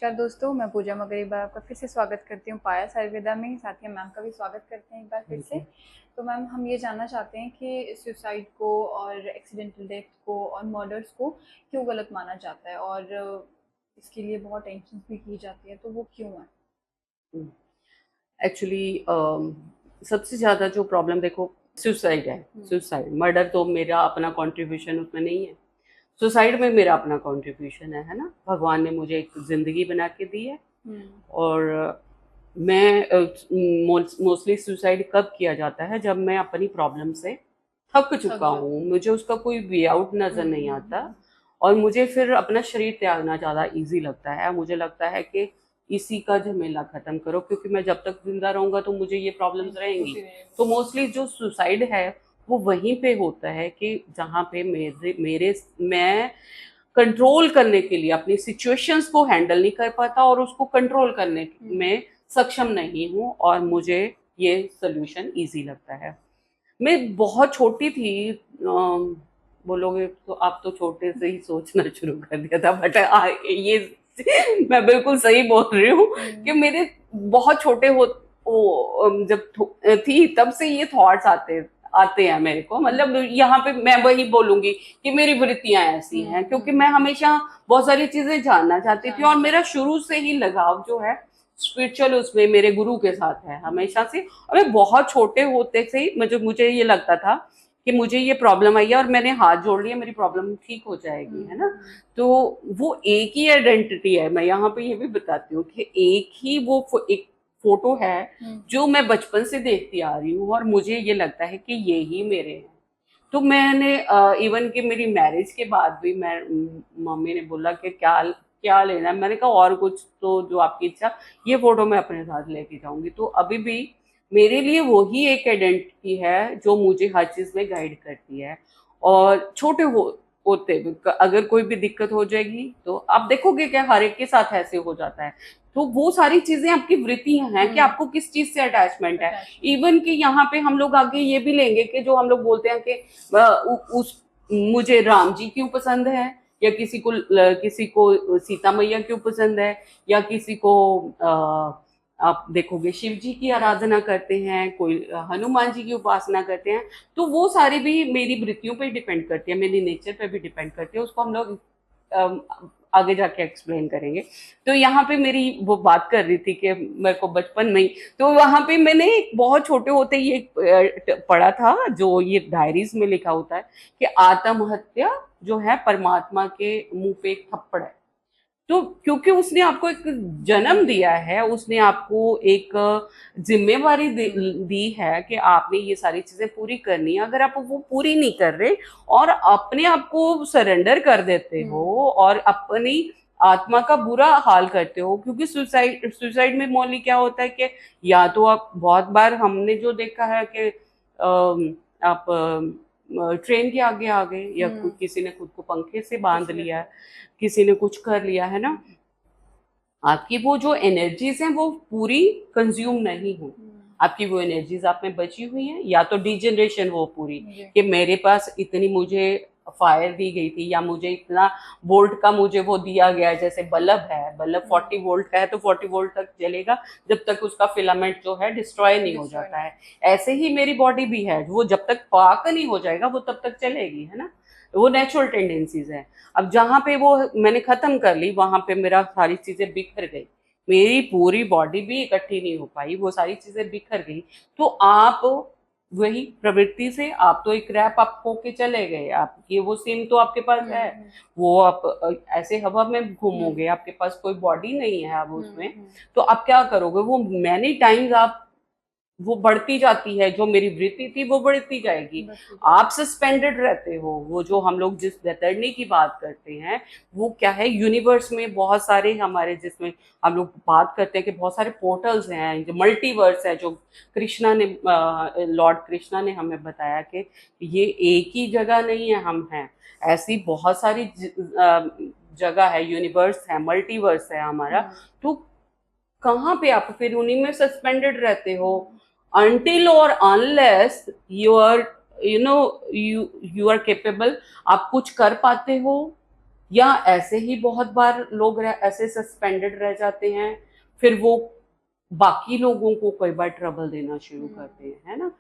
नमस्कार दोस्तों, मैं पूजा मगरीबा आपका फिर से स्वागत करती हूँ पायस आयुर्वेदा में। साथ ही मैम का भी स्वागत करते हैं एक बार फिर से। तो मैम हम ये जानना चाहते हैं कि सुसाइड को और एक्सीडेंटल डेथ को और मर्डर्स को क्यों गलत माना जाता है और इसके लिए बहुत टेंशन भी की जाती है, तो वो क्यों है? एक्चुअली सबसे ज़्यादा जो प्रॉब्लम देखो सुसाइड है। सुसाइड मर्डर तो मेरा अपना कंट्रीब्यूशन उसमें नहीं है। सुसाइड में मेरा अपना कंट्रीब्यूशन है ना। भगवान ने मुझे एक ज़िंदगी बना के दी है। और मैं मोस्टली सुसाइड कब किया जाता है जब मैं अपनी प्रॉब्लम से थक चुका हूँ, मुझे उसका कोई वे आउट नज़र नहीं आता और मुझे फिर अपना शरीर त्यागना ज़्यादा इजी लगता है। मुझे लगता है कि इसी का झमेला खत्म करो, क्योंकि मैं जब तक जिंदा रहूंगा तो मुझे ये प्रॉब्लम्स रहेंगी। तो मोस्टली जो सुसाइड है वो वहीं पे होता है कि जहाँ पे मेरे मेरे मैं कंट्रोल करने के लिए अपनी सिचुएशंस को हैंडल नहीं कर पाता और उसको कंट्रोल करने में सक्षम नहीं हूँ, और मुझे ये सोल्यूशन इजी लगता है। मैं बहुत छोटी थी, बोलोगे तो आप तो छोटे से ही सोचना शुरू कर दिया था, बट ये मैं बिल्कुल सही बोल रही हूँ कि मेरे बहुत छोटे जब थी तब से ये थॉट्स आते आते हैं मेरे को। मतलब यहाँ पे मैं वही बोलूंगी कि मेरी वृत्तियां ऐसी हैं, क्योंकि मैं हमेशा बहुत सारी चीजें जानना चाहती थी और मेरा शुरू से ही लगाव जो है स्पिरिचुअल उसमें मेरे गुरु के साथ है हमेशा से। और मैं बहुत छोटे होते से ही मुझे ये लगता था कि मुझे ये प्रॉब्लम आई है और मैंने हाथ जोड़ लिया, मेरी प्रॉब्लम ठीक हो जाएगी, है ना। तो वो एक ही आइडेंटिटी है। मैं यहाँ पे ये भी बताती हूँ कि एक ही एक फोटो है जो मैं बचपन से देखती आ रही हूँ और मुझे ये लगता है कि ये ही मेरे हैं। तो मैंने इवन कि मेरी मैरिज के बाद भी मैं मम्मी ने बोला कि क्या क्या लेना है, मैंने कहा और कुछ तो जो आपकी इच्छा, ये फोटो मैं अपने साथ लेके जाऊंगी। तो अभी भी मेरे लिए वही एक आइडेंटिटी है जो मुझे हर चीज में गाइड करती है। और छोटे होते अगर कोई भी दिक्कत हो जाएगी तो आप देखोगे कि हर एक के साथ ऐसे हो जाता है। तो वो सारी चीजें आपकी वृत्तियां हैं कि आपको किस चीज से अटैचमेंट है। इवन कि यहाँ पे हम लोग आगे ये भी लेंगे कि जो हम लोग बोलते हैं कि उस मुझे राम जी क्यों पसंद है, या किसी को सीता मैया क्यों पसंद है, या किसी को आप देखोगे शिव जी की आराधना करते हैं, कोई हनुमान जी की उपासना करते हैं। तो वो सारी भी मेरी वृत्तियों पे डिपेंड करती है, मेरी नेचर पे भी डिपेंड करती है। उसको हम लोग अम, आगे जाके एक्सप्लेन करेंगे। तो यहाँ पे मेरी वो बात कर रही थी कि मेरे को बचपन में ही, तो वहां पे मैंने बहुत छोटे होते ही एक पढ़ा था जो ये डायरीज में लिखा होता है कि आत्महत्या जो है परमात्मा के मुंह पे एक थप्पड़ है। तो क्योंकि उसने आपको एक जन्म दिया है, उसने आपको एक जिम्मेवारी दी है कि आपने ये सारी चीजें पूरी करनी है। अगर आप वो पूरी नहीं कर रहे और अपने आप को सरेंडर कर देते हो और अपनी आत्मा का बुरा हाल करते हो, क्योंकि सुसाइड सुसाइड में मोस्टली क्या होता है कि या तो आप बहुत बार हमने जो देखा है कि आप ट्रेन के आगे आ गए, या किसी ने खुद को पंखे से बांध लिया है, किसी ने कुछ कर लिया है ना। आपकी वो जो एनर्जीज हैं वो पूरी कंज्यूम नहीं हुई, आपकी वो एनर्जीज आप में बची हुई हैं, या तो डिजनरेशन वो पूरी कि मेरे पास इतनी मुझे फायर दी गई थी, या मुझे इतना वोल्ट का मुझे वो दिया गया है। जैसे बल्ब है, बल्ब 40 वोल्ट का है तो 40 वोल्ट तक चलेगा जब तक उसका फिलामेंट जो है डिस्ट्रॉय नहीं हो जाता है। ऐसे ही मेरी बॉडी भी है, वो जब तक पाक नहीं हो जाएगा वो तब तक चलेगी, है ना। वो नेचुरल टेंडेंसीज है। अब जहाँ पे वो मैंने खत्म कर ली वहां पे मेरा सारी चीजें बिखर गई, मेरी पूरी बॉडी भी इकट्ठी नहीं हो पाई, वो सारी चीजें बिखर गई। तो आप वही प्रवृत्ति से आप तो एक रैप आप होके चले गए, आपकी वो सिम तो आपके पास है, वो आप ऐसे हवा में घूमोगे, आपके पास कोई बॉडी नहीं है अब उसमें। तो आप क्या करोगे, वो मैनी टाइम्स आप वो बढ़ती जाती है, जो मेरी वृत्ति थी वो बढ़ती जाएगी। आप सस्पेंडेड रहते हो। वो जो हम लोग जिस बैतरणी की बात करते हैं वो क्या है, यूनिवर्स में बहुत सारे हमारे, जिसमें हम लोग बात करते हैं कि बहुत सारे पोर्टल्स हैं, जो मल्टीवर्स है, जो कृष्णा ने लॉर्ड कृष्णा ने हमें बताया कि ये एक ही जगह नहीं है, हम हैं ऐसी बहुत सारी जगह है, यूनिवर्स है, मल्टीवर्स है हमारा। तो कहाँ पे आप फिर उन्हीं में सस्पेंडेड रहते हो until or unless you are you are capable, आप कुछ कर पाते हो, या ऐसे ही बहुत बार लोग ऐसे सस्पेंडेड रह जाते हैं, फिर वो बाकी लोगों को कई बार ट्रबल देना शुरू करते हैं, है ना।